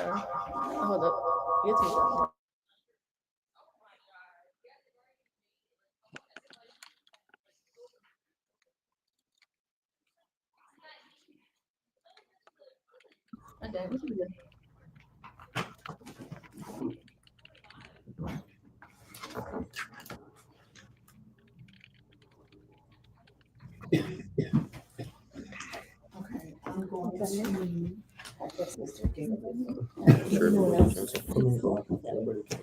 Hold up. Get to me. Okay, what you doing? Okay, I'm going to. I guess it's okay.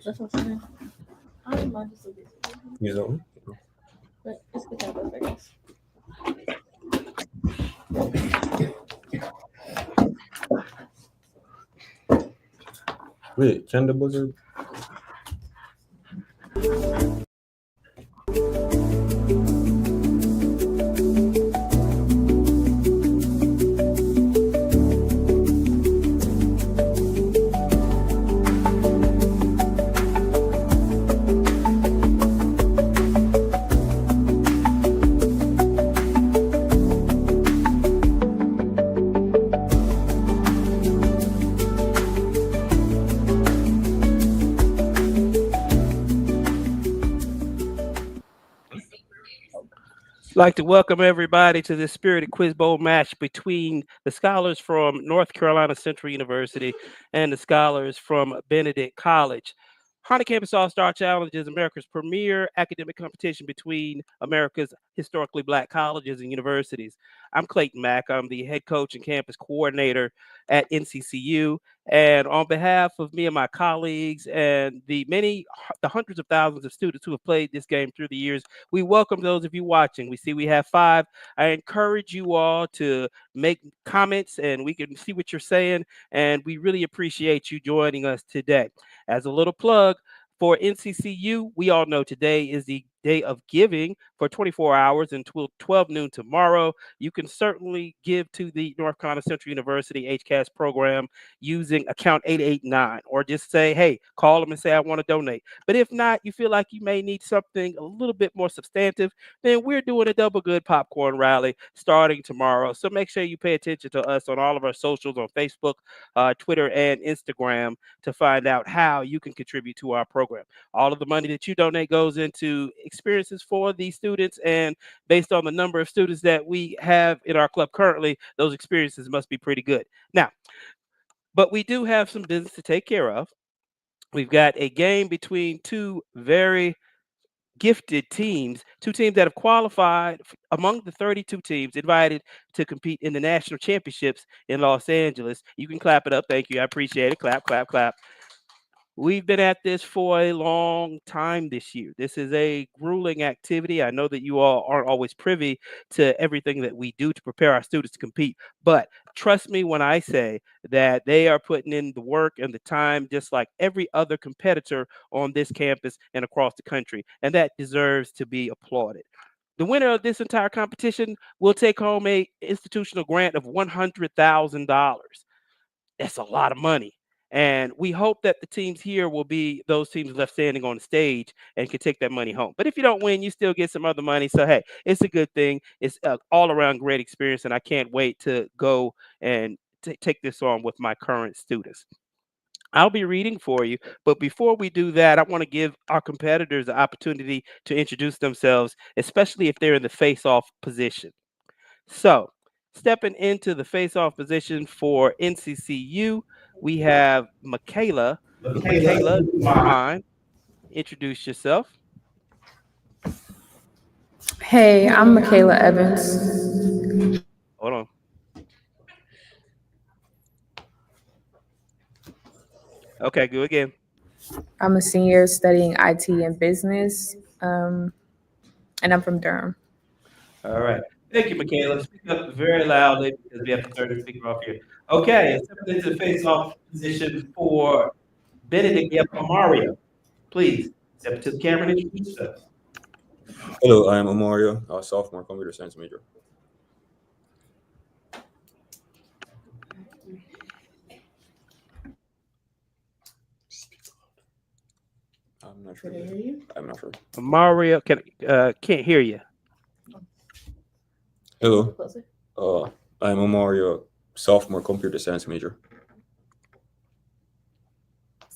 That's what I'm saying. I don't mind just a bit. Use that one? But it's the campus, I guess. Wait, can the buzzer? Like to welcome everybody to this Spirited Quiz Bowl match between the scholars from North Carolina Central University and the scholars from Benedict College. Honda Campus All-Star Challenge is America's premier academic competition between America's historically black colleges and universities. I'm Clayton Mack. I'm the head coach and campus coordinator at NCCU. And on behalf of me and my colleagues and the hundreds of thousands of students who have played this game through the years, we welcome those of you watching. We see we have 5. I encourage you all to make comments and we can see what you're saying. And we really appreciate you joining us today. As a little plug for NCCU, we all know today is the day of giving for 24 hours until 12 noon tomorrow. You can certainly give to the North Carolina Central University HCAS program using account 889, or just say, hey, call them and say, I want to donate. But if not, you feel like you may need something a little bit more substantive, then we're doing a double good popcorn rally starting tomorrow. So make sure you pay attention to us on all of our socials on Facebook, Twitter, and Instagram to find out how you can contribute to our program. All of the money that you donate goes into experiences for the students, and based on the number of students that we have in our club currently, those experiences must be pretty good. Now, but we do have some business to take care of. We've got a game between two very gifted teams, two teams that have qualified among the 32 teams invited to compete in the national championships in Los Angeles. You can clap it up. Thank you. I appreciate it. Clap, clap, clap. We've been at this for a long time this year. This is a grueling activity. I know that you all aren't always privy to everything that we do to prepare our students to compete, but trust me when I say that they are putting in the work and the time just like every other competitor on this campus and across the country, and that deserves to be applauded. The winner of this entire competition will take home a institutional grant of $100,000. That's a lot of money. And we hope that the teams here will be those teams left standing on the stage and can take that money home. But if you don't win, you still get some other money. So, hey, it's a good thing. It's an all around great experience. And I can't wait to go and take this on with my current students. I'll be reading for you. But before we do that, I want to give our competitors the opportunity to introduce themselves, especially if they're in the face off position. So, stepping into the face-off position for NCCU, we have Michaela. Michaela, do you mind? Introduce yourself. Hey, I'm Michaela Evans. Hold on. Okay, go again. I'm a senior studying IT and business, and I'm from Durham. All right. Thank you, Michaela. Speak up very loudly because we have to turn the speaker off here. Okay, and stepping into the face-off position for Benedict Amario. Please step into the camera and introduce yourself. Hello, I am Amario, a sophomore computer science major. I'm not sure. Can I hear you? I'm not sure. Mario, can't hear you. Hello, Closer. I'm Amario, sophomore computer science major.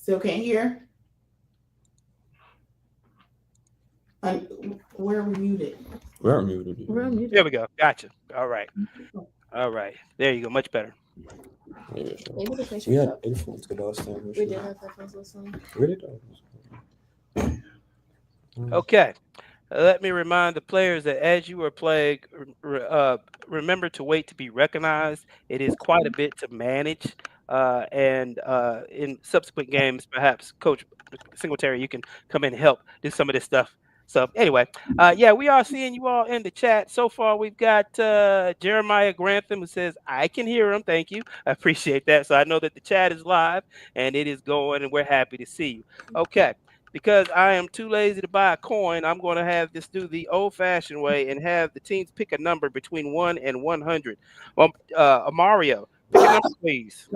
Still can't hear? Where are we muted? We're muted. We're unmuted. There we go. Gotcha. All right. There you go. Much better. Yeah, sure. Maybe the place We had up. headphones the last time. We did have headphones listening. Really? Okay. Let me remind the players that as you are playing, remember to wait to be recognized. It is quite a bit to manage. And in subsequent games, perhaps Coach Singletary, you can come in and help do some of this stuff. So anyway, yeah, we are seeing you all in the chat. So far, we've got Jeremiah Grantham who says, I can hear him. Thank you. I appreciate that. So I know that the chat is live and it is going and we're happy to see you. Okay. Because I am too lazy to buy a coin, I'm going to have this do the old-fashioned way and have the teams pick a number between 1 and 100. Mario, pick a number, please.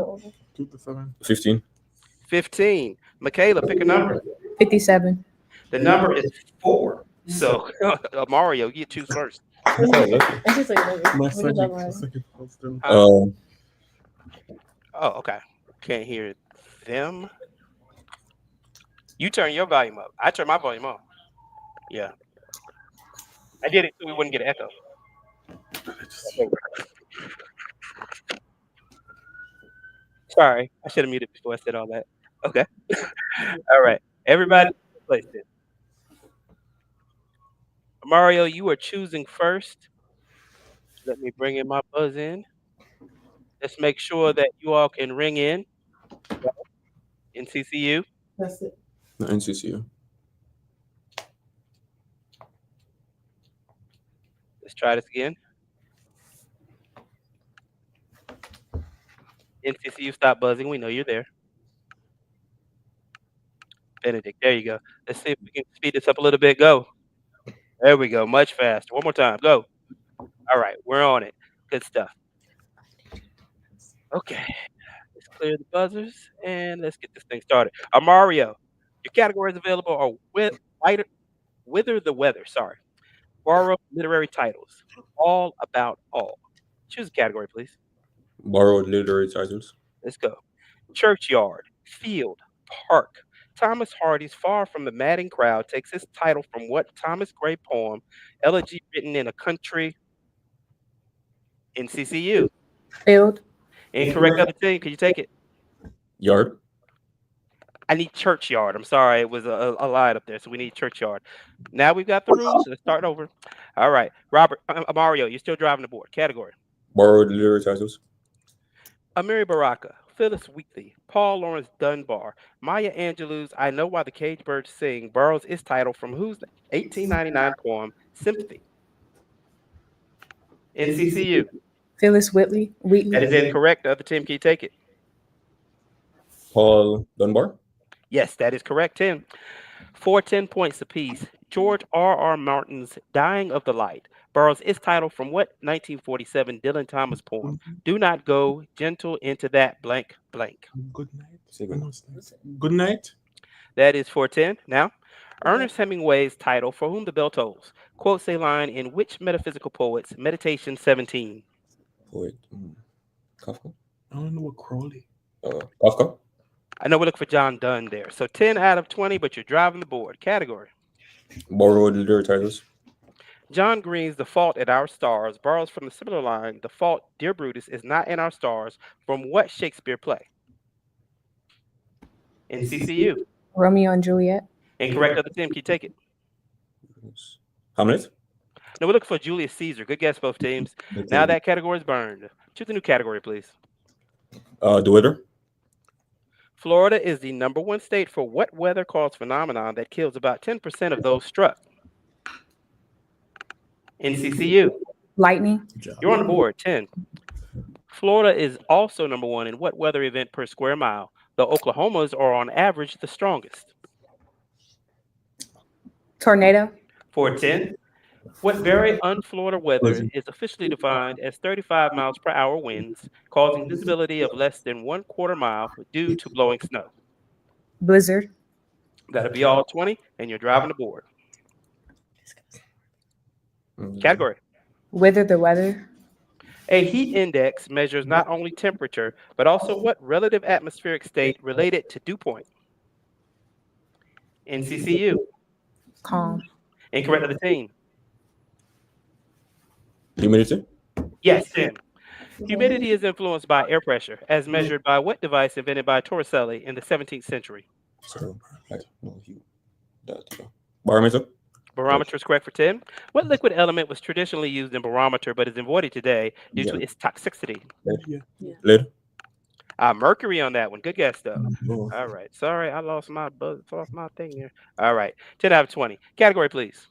15. 15. Michaela, pick a number. 57. The number is 4. So, Mario, you choose first. It's just like My maybe. second question. Oh, okay. Can't hear them. You turn your volume up. I turn my volume off. Yeah. I did it so we wouldn't get an echo. Sorry, I should have muted before I said all that. Okay. All right. Everybody, place it. Mario, you are choosing first. Let me bring in my buzz in. Let's make sure that you all can ring in. In CCU. That's it. The NCCU. Let's try this again. NCCU, stop buzzing. We know you're there. Benedict, there you go. Let's see if we can speed this up a little bit. Go. There we go. Much faster. One more time. Go. All right. We're on it. Good stuff. Okay. Let's clear the buzzers and let's get this thing started. Mario, your categories available are Wither the Weather. Sorry. Borrow literary titles. All about all. Choose a category, please. Borrowed literary titles. Let's go. Churchyard, field, park. Thomas Hardy's Far from the Madding Crowd takes its title from what Thomas Gray poem, elegy written in a country in CCU? Field. Incorrect other team. Can you take it? Yard. I need churchyard. I'm sorry. It was a line up there. So we need churchyard. Now we've got the rules. Let's start over. All right. Robert, Mario, you're still driving the board. Category. Borrowed literary titles. Amiri Baraka, Phyllis Wheatley, Paul Lawrence Dunbar, Maya Angelou's I Know Why the Cage Birds Sing borrows its title from whose 1899 poem, Sympathy? NCCU. Phyllis Wheatley. That is incorrect. The other team, can you take it? Paul Dunbar. Yes, that is correct, Tim. 4 10 points apiece. George R.R. Martin's Dying of the Light borrows its title from what 1947 Dylan Thomas poem? Do not go gentle into that blank blank. Good night. Say good. Good night. That is 410. Now, Ernest Hemingway's title, For Whom the Bell Tolls, quotes a line in which metaphysical poet's Meditation 17? Poet. Kafka. I don't know what Crowley. Kafka. I know we're looking for John Donne there. So 10 out of 20, but you're driving the board. Category. Borrowed literary titles. John Green's The Fault in Our Stars borrows from the similar line, The Fault, Dear Brutus, is not in our stars, from what Shakespeare play? NCCU. Romeo and Juliet. Incorrect other team. Can you take it? Hamlet. No, we're looking for Julius Caesar. Good guess, both teams. Now that category is burned. Choose a new category, please. The weather. Florida is the #1 state for what weather caused phenomenon that kills about 10% of those struck? NCCU. Lightning. You're on the board. 10. Florida is also #1 in what weather event per square mile? The Oklahomas are on average the strongest. Tornado. 410. What very un-Florida weather is officially defined as 35 miles per hour winds, causing visibility of less than 1/4 mile due to blowing snow? Blizzard. That'll be all 20, and you're driving the board. Category. Wither the weather. A heat index measures not only temperature, but also what relative atmospheric state related to dew point? NCCU. Calm. Incorrect of the team. Humidity. Yes, 10. Humidity is influenced by air pressure, as measured by what device invented by Torricelli in the 17th century? So, barometer. Barometer is correct for 10. What liquid element was traditionally used in barometer but is avoided today due to its toxicity? Lead. Mercury on that one. Good guess, though. Oh. All right. Sorry, I lost my thing here. All right. 10 out of 20. Category, please.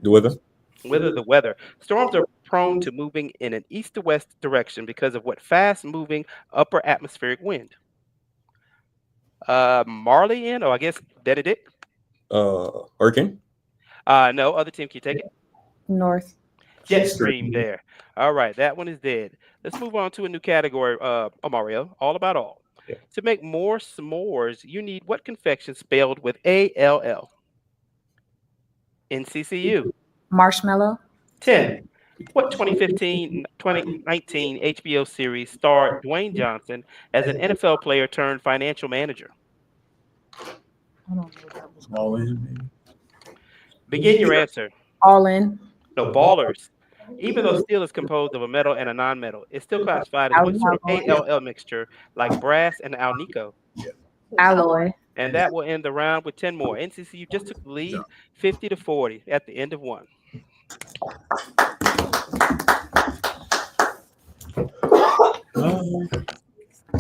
The weather. The weather. Storms are prone to moving in an east to west direction because of what fast-moving upper atmospheric wind? Marley in, or I guess Benedict? Hurricane. No, other team, can you take it? North. Jet stream there. All right, that one is dead. Let's move on to a new category, Mario. All about all. Yeah. To make more s'mores, you need what confection spelled with ALL? NCCU. Marshmallow. 10. What 2015-2019 HBO series starred Dwayne Johnson as an NFL player turned financial manager? I don't know what that was. All in, maybe. Begin your answer. All in. No, Ballers. Even though steel is composed of a metal and a non-metal, it's still classified as what sort of ALL mixture, like brass and alnico? Alloy. And that will end the round with 10 more. NCCU just took the lead, 50-40 at the end of one.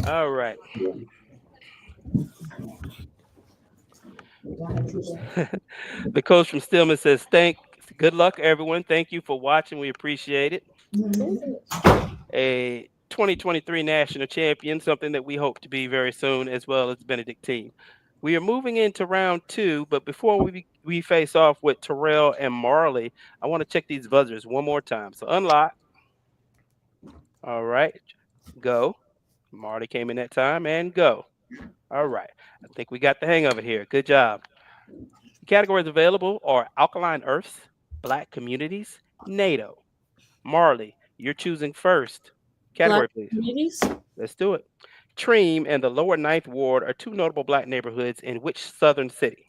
All right. The coach from Stillman says, good luck, everyone. Thank you for watching. We appreciate it. A 2023 national champion, something that we hope to be very soon, as well as the Benedict team. We are moving into round 2, but before we face off with Terrell and Marley, I want to check these buzzers one more time. So unlock. All right. Go. Marley came in that time, and go. All right. I think we got the hang of it here. Good job. The categories available are alkaline earths, black communities, NATO. Marley, you're choosing first. Category, Black please. communities. Let's do it. Treem and the Lower Ninth Ward are 2 notable black neighborhoods in which southern city?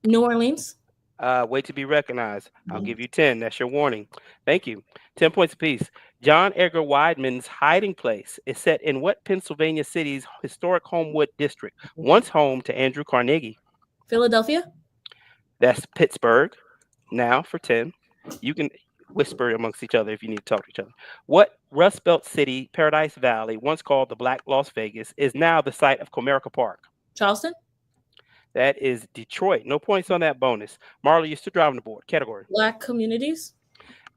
New Orleans. Wait to be recognized. I'll give you 10. That's your warning. Thank you. 10 points apiece. John Edgar Wideman's Hiding Place is set in what Pennsylvania city's historic Homewood district, once home to Andrew Carnegie? Philadelphia. That's Pittsburgh. Now for 10. You can whisper amongst each other if you need to talk to each other. What Rust Belt city, Paradise Valley, once called the Black Las Vegas, is now the site of Comerica Park? Charleston. That is Detroit. No points on that bonus. Marley, you're still driving the board. Category. Black communities.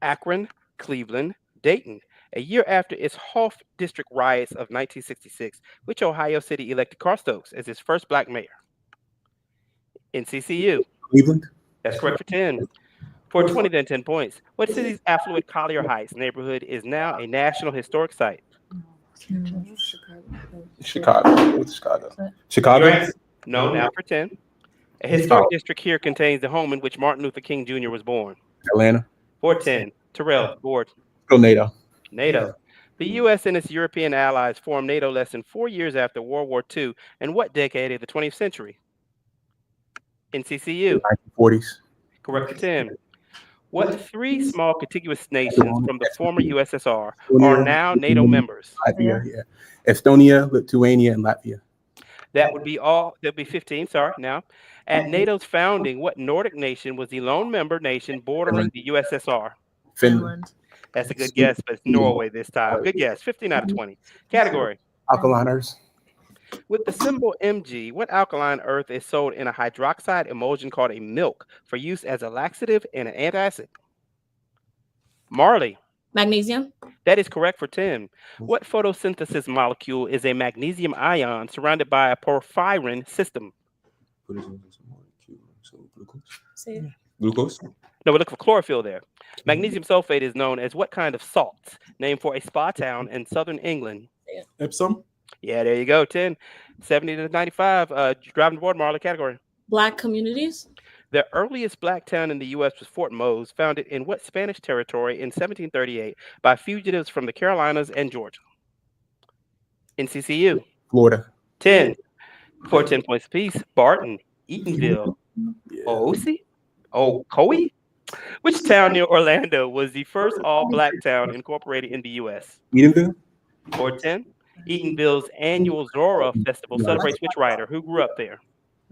Akron, Cleveland, Dayton. A year after its Hoff District riots of 1966, which Ohio city elected Carl Stokes as its first black mayor? NCCU. Cleveland. That's correct for 10. For 20, then 10 points. What city's affluent Collier Heights neighborhood is now a National Historic Site? Chicago. Chicago. No, now for 10. A historic district here contains the home in which Martin Luther King Jr. was born. Atlanta. For 10. Terrell, board. Go NATO. NATO. The U.S. and its European allies formed NATO less than 4 years after World War II. In what decade of the 20th century? NCCU. 1940s. Correct for 10. What 3 small contiguous nations from the former USSR are now NATO members? Latvia, yeah. Estonia, Lithuania, and Latvia. That would be all. That'd be 15. Sorry. Now, at NATO's founding, what Nordic nation was the lone member nation bordering the USSR? Finland. That's a good guess, but it's Norway this time. Good guess. 15 out of 20. Category. Alkaline earths. With the symbol Mg, what alkaline earth is sold in a hydroxide emulsion called a milk for use as a laxative and an antacid? Marley. Magnesium. That is correct for 10. What photosynthesis molecule is a magnesium ion surrounded by a porphyrin system? Glucose. No, we're looking for chlorophyll there. Magnesium sulfate is known as what kind of salt? Named for a spa town in southern England. Epsom. Yeah, there you go. 10. 70 to 95. Driving the board, Marley. Category. Black communities. The earliest black town in the U.S. was Fort Mose, founded in what Spanish territory in 1738 by fugitives from the Carolinas and Georgia? NCCU. Florida. 10. For 10 points apiece. Barton. Eatonville, Yeah. Oosie, Ocoee. Which town near Orlando was the first all-black town incorporated in the U.S.? Edenville? 410. Eatonville's annual Zora Festival celebrates which writer? Who grew up there?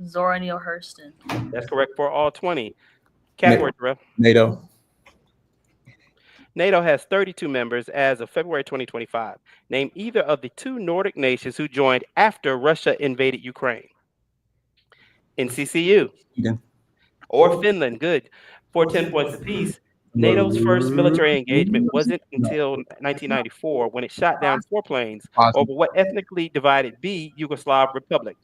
Zora Neale Hurston. That's correct for all 20. Category, Terrell. NATO. NATO has 32 members as of February 2025. Name either of the two Nordic nations who joined after Russia invaded Ukraine. NCCU Eden. or Finland. Good. For 10 points apiece. NATO's first military engagement wasn't until 1994 when it shot down 4 planes over what ethnically divided B Yugoslav Republic.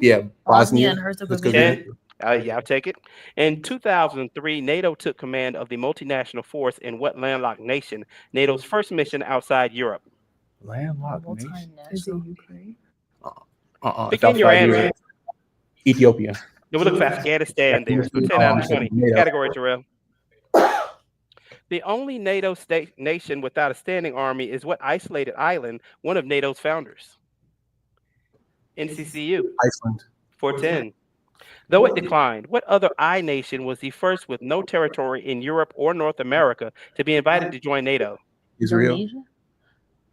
Yeah, Bosnia and Bosnia. Herzegovina. Yeah, I'll take it. In 2003, NATO took command of the multinational force in what landlocked nation? NATO's first mission outside Europe. Landlocked nation. Is it Multinational. Ukraine? Begin your answer. Ethiopia. It would look for Afghanistan there. So 10 out of 20. Category, Terrell. The only NATO state nation without a standing army is what isolated island, one of NATO's founders? NCCU. Iceland. 410. Though it declined, what other I nation was the first with no territory in Europe or North America to be invited to join NATO? Israel. Indonesia?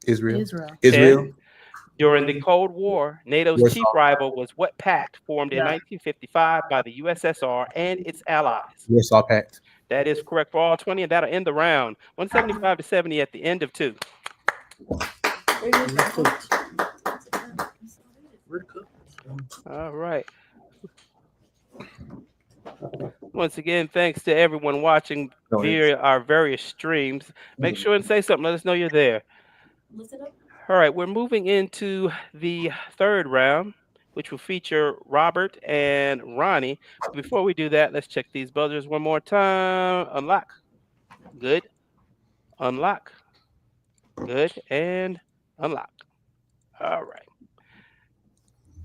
Israel. Israel. Israel. During the Cold War, NATO's Warsaw. chief rival was what pact formed in Yeah. 1955 by the USSR and its allies? Warsaw Pact. That is correct for all 20, and that'll end the round. 175 to 70 at the end of 2. All right. Once again, thanks to everyone watching via our various streams. Make sure and say something. Let us know you're there. All right, we're moving into the third round, which will feature Robert and Ronnie. Before we do that, let's check these buzzers one more time. Unlock. Good. Unlock. Good. And unlock. All right.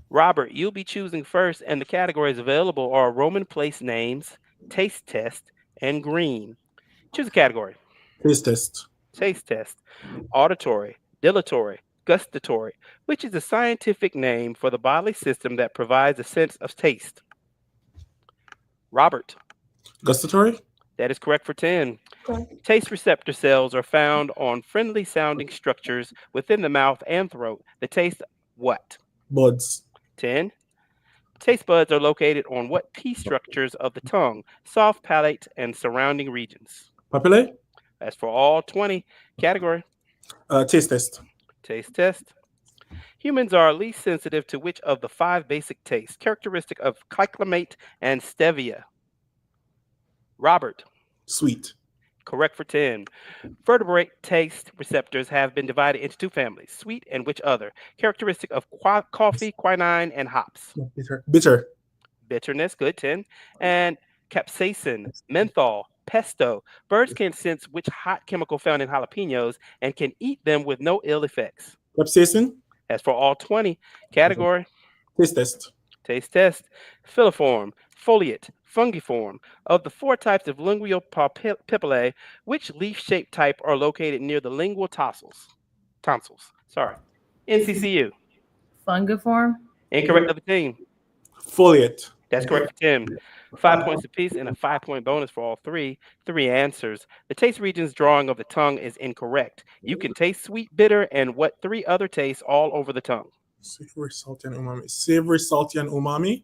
Robert, you'll be choosing first, and the categories available are Roman place names, taste test, and green. Choose a category. Taste test. Taste test. Auditory, dilatory, gustatory, which is a scientific name for the bodily system that provides a sense of taste. Robert. Gustatory. That is correct for 10. Taste receptor cells are found on friendly sounding structures within the mouth and throat that taste what? Buds. 10. Taste buds are located on what teeth structures of the tongue, soft palate, and surrounding regions? Papillae. That's for all 20. Category. Taste test. Taste test. Humans are least sensitive to which of the 5 basic tastes, characteristic of cyclamate and stevia? Robert. Sweet. Correct for 10. Vertebrate taste receptors have been divided into 2 families, sweet and which other? Characteristic of coffee, quinine, and hops? Bitter. Bitter. Bitterness, good, 10. And capsaicin, menthol, pesto. Birds can sense which hot chemical found in jalapenos and can eat them with no ill effects. Capsaicin. That's for all 20. Category. Taste test. Taste test. Filiform, foliate, fungiform. Of the 4 types of lingual papillae, which leaf-shaped type are located near the lingual tonsils? NCCU. Fungiform. Incorrect of the team. Foliate. That's correct for 10. 5 points apiece and a 5-point bonus for all 3. 3 answers. The taste region's drawing of the tongue is incorrect. You can taste sweet, bitter, and what 3 other tastes all over the tongue? Savory, salty, and umami. Savory, salty, and umami.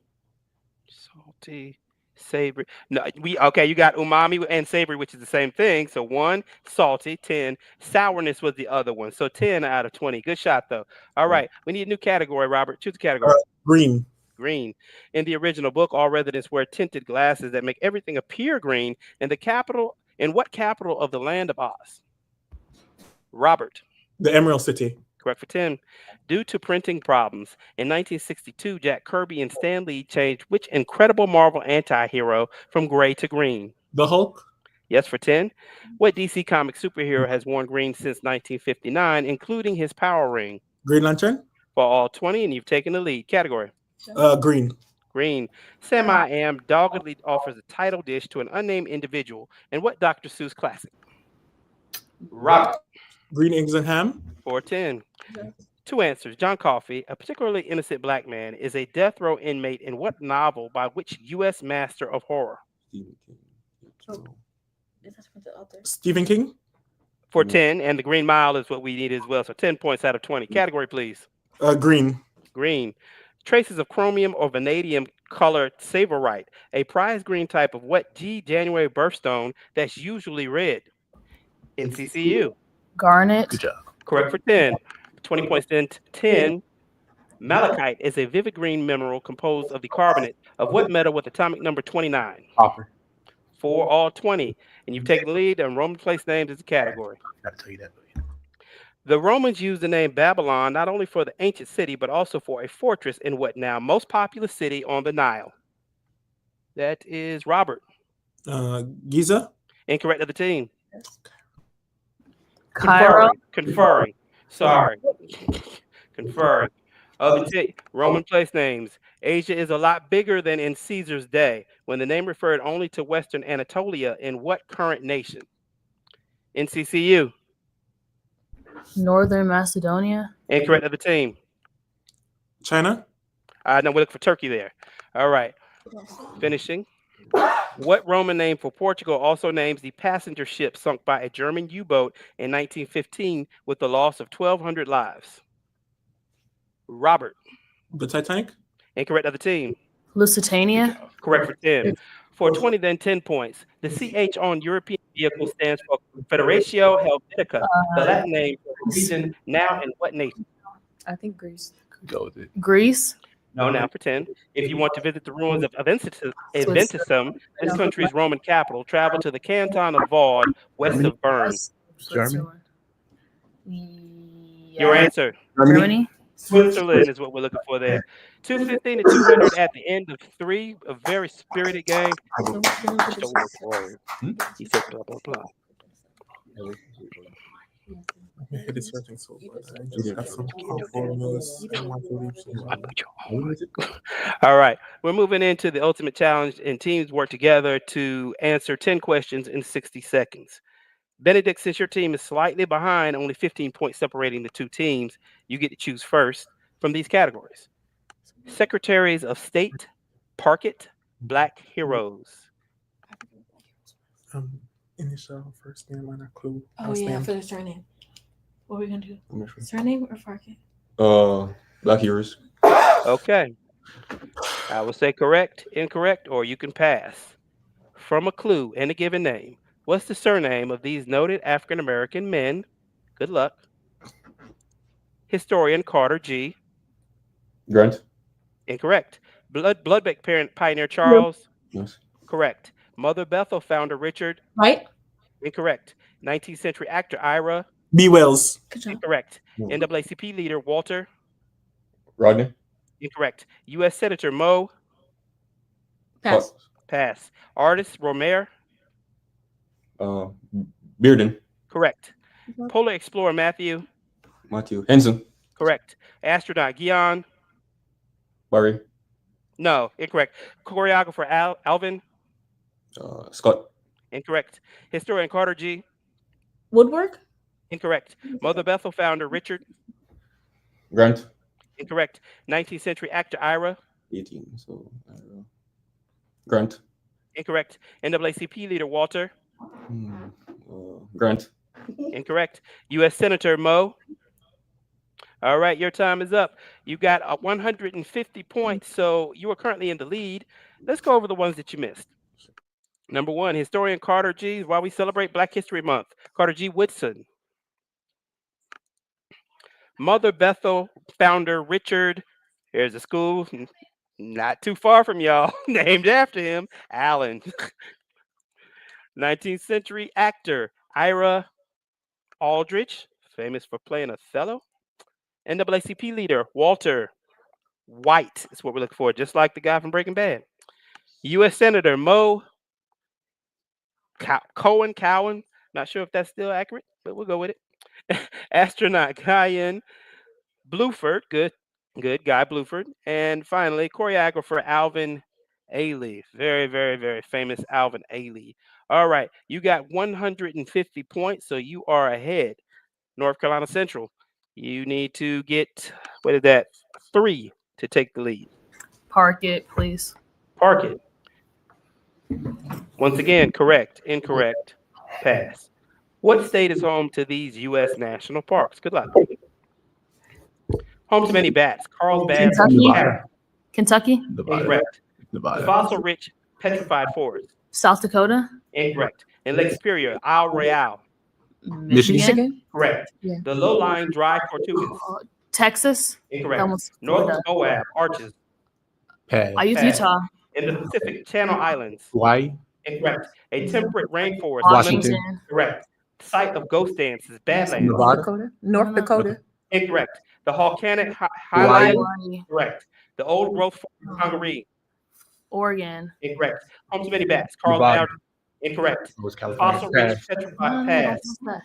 Salty, savory. No, you got umami and savory, which is the same thing. So 1, salty, 10. Sourness was the other one. So 10 out of 20. Good shot, though. All right. We need a new category, Robert. Choose a category. Green. Green. In the original book, all residents wear tinted glasses that make everything appear green. In what capital of the land of Oz? Robert. The Emerald City. Correct for 10. Due to printing problems, in 1962, Jack Kirby and Stan Lee changed which incredible Marvel anti-hero from gray to green? The Hulk. Yes, for 10. What DC comic superhero has worn green since 1959, including his power ring? Green Lantern. For all 20, and you've taken the lead. Category. Green. Green. Sam I Am doggedly offers a title dish to an unnamed individual. And what Dr. Seuss classic? Robert. Green eggs and ham. For 10. Two answers. John Coffey, a particularly innocent black man, is a death row inmate in what novel by which U.S. master of horror? Stephen King. Oh. Is that from the author? Stephen King. For Mm. 10, and the Green Mile is what we need as well. So 10 points out of 20. Category, please. Green. Green. Traces of chromium or vanadium colored savorite, a prize green type of what January birthstone that's usually red? NCCU. Garnet. Good job. Correct for 10. 20 points then. 10. Malachite is a vivid green mineral composed of the carbonate of what metal with atomic number 29? Copper. For all 20. And you've taken the lead on Roman place names as a category. Gotta tell you that. The Romans used the name Babylon not only for the ancient city, but also for a fortress in what now most populous city on the Nile? That is Robert. Giza. Incorrect of the team. Cairo. Conferring. Sorry. Conferring. Of the Roman place names. Asia is a lot bigger than in Caesar's day, when the name referred only to Western Anatolia in what current nation? NCCU. Northern Macedonia. Incorrect of the team. China. No, we look for Turkey there. All right. Finishing. What Roman name for Portugal also names the passenger ship sunk by a German U-boat in 1915 with the loss of 1,200 lives? Robert. The Titanic. Incorrect of the team. Lusitania. Correct for 10. For 20, then 10 points. The CH on European vehicle stands for Confederatio Helvetica, the Latin name for the region now in what nation? I think Greece. Go with it. Greece. No, now for 10. If you want to visit the ruins of Aventicum, this country's Roman capital, travel to the canton of Vaud, west of Bern. Switzerland. Your answer. Germany. Switzerland is what we're looking for there. 215 to 200 at the end of 3. A very spirited game. He said blah, blah, blah. My head is hurting so bad. I just have some formulas. I want to leave so bad. All right. We're moving into the ultimate challenge, and teams work together to answer 10 questions in 60 seconds. Benedict, since your team is slightly behind, only 15 points separating the two teams, you get to choose first from these categories. Secretaries of State, Parkett, Black Heroes. Initial, first name, and a clue. Oh Last yeah, name. for the surname. What are we gonna do? I'm not sure. Surname or Farkett? Black Heroes. Okay. I will say correct, incorrect, or you can pass. From a clue and a given name, what's the surname of these noted African-American men? Good luck. Historian Carter G. Grant. Incorrect. Bloodbank pioneer Charles. Yes. Correct. Mother Bethel founder Richard. Right? Incorrect. 19th century actor Ira. B. Wells. Good job. Incorrect. No. NAACP leader Walter. Rodney. Incorrect. U.S. Senator Mo. Pass. Pass. Artist Romer. Bearden. Correct. Polar explorer Matthew. Matthew. Henson. Correct. Astronaut Guion. Barry. No, incorrect. Choreographer Alvin. Scott. Incorrect. Historian Carter G. Woodwork? Incorrect. Mother Bethel founder Richard. Grant. Incorrect. 19th century actor Ira. 18. So Grant. Incorrect. NAACP leader Walter. Grant. Incorrect. U.S. Senator Mo. All right, your time is up. You got 150 points, so you are currently in the lead. Let's go over the ones that you missed. Number 1, historian Carter G. While we celebrate Black History Month, Carter G. Woodson. Mother Bethel founder Richard. Here's a school not too far from y'all, named after him, Allen. 19th century actor Ira Aldrich, famous for playing Othello. NAACP leader Walter White is what we're looking for, just like the guy from Breaking Bad. U.S. Senator Mo Cowan. Not sure if that's still accurate, but we'll go with it. Astronaut Guyan Bluford, good guy Bluford. And finally, choreographer Alvin Ailey, very, very, very famous Alvin Ailey. All right, you got 150 points, so you are ahead. North Carolina Central. You need to get, what is that, 3 to take the lead. Park it, please. Park it. Once again, correct, incorrect, pass. What state is home to these U.S. national parks? Good luck. Home to many bats. Carlsbad. Kentucky. Kentucky. Incorrect. The Nevada. fossil-rich petrified forest. South Dakota. Incorrect. In Lake Superior, Isle Royale. Michigan. Correct. Yeah. The low-lying dry tortugas. Texas. Incorrect. Almost North Florida. of Moab, Arches. Pass. I use Pass. Utah. In the Pacific Channel Islands. Hawaii. Incorrect. A temperate rainforest. Washington. Correct. Site of ghost dances, Badlands. Nevada. North Dakota. Incorrect. The volcanic Hawaii. highlight. Hawaii. Correct. The old growth forest, Congaree. Oregon. Incorrect. Home to many bats. Nevada. Carlsbad. Incorrect. It was California. Fossil rich Pass. petrified pass.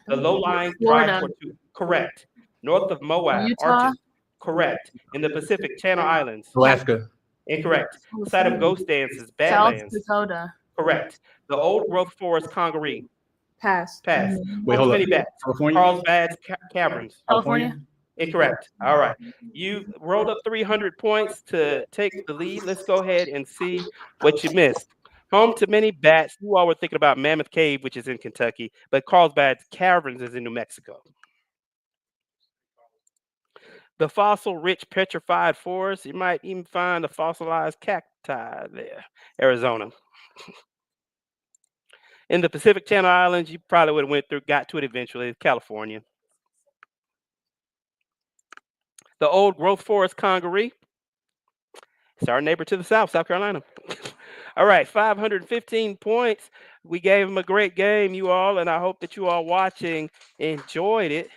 The low-lying Florida. dry tortue. Correct. North of Moab, Utah. Arches. Correct. In the Pacific Channel Islands. Alaska. Incorrect. Site of ghost dances, South Badlands. Dakota. Correct. The old growth forest, Congaree. Pass. Pass. Wait, Home to hold many up. bats. California. Carlsbad Caverns. California. Incorrect. All right. You rolled up 300 points to take the lead. Let's go ahead and see what you missed. Home to many bats. You all were thinking about Mammoth Cave, which is in Kentucky, but Carlsbad Caverns is in New Mexico. The fossil-rich petrified forest. You might even find a fossilized cacti there. Arizona. In the Pacific Channel Islands, you probably would have got to it eventually. California. The old growth forest, Congaree. It's our neighbor to the south, South Carolina. All right, 515 points. We gave them a great game, you all, and I hope that you all watching enjoyed it.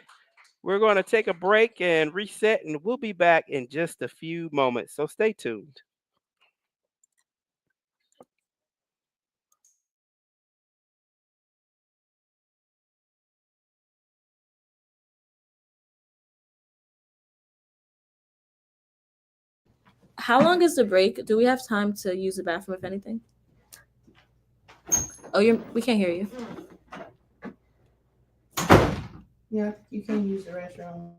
We're going to take a break and reset, and we'll be back in just a few moments, so stay tuned. How long is the break? Do we have time to use the bathroom, if anything? Oh, we can't hear you. Yeah, you can use the restroom.